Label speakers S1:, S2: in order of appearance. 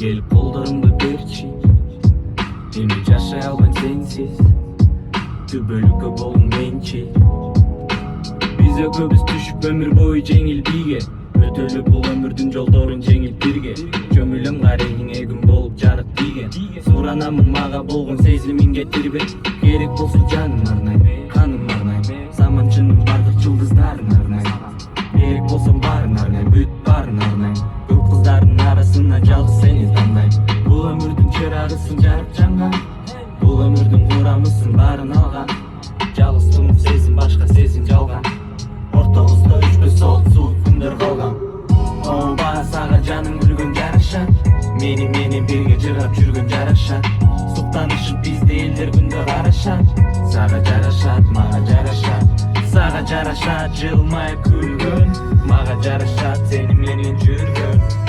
S1: Gelip kollarımda berçi Beni yaşay alman sensiz Tübölükü bolun mençi Bize köbüz düşüp ömür boyu жеңил биге Өтөлүп бул өмүрдүн жолдорун жеңил бирге Жөмүлөм карайың эгим болуп жарык тийген Суранамын мага болгон сезимин кетирбе Керек болсо жаным арнайм, каным арнайм Заманчынын бардык жылдыздарын арнайм Керек болсо барын арнайм, бүт барын арнайм Көп кыздардын арасынан жалгыз сени тандайм Бул өмүрдүн чырагысың жарык жанган Бул өмүрдүн курамысын барын алган Жалгыз тунуп сезим башка сезим жалган Ортобузда 3-5 соот суук күндөр калган Баа сага жаның күлгөн жарашат Мени менен бирге жыргап жүргөн жарашат Суктанышып бизде элдер күндө карашат Сага жарашат, мага жарашат Сага жарашат, жылмайып күлгөн Мага жарашат, сени менен жүргөн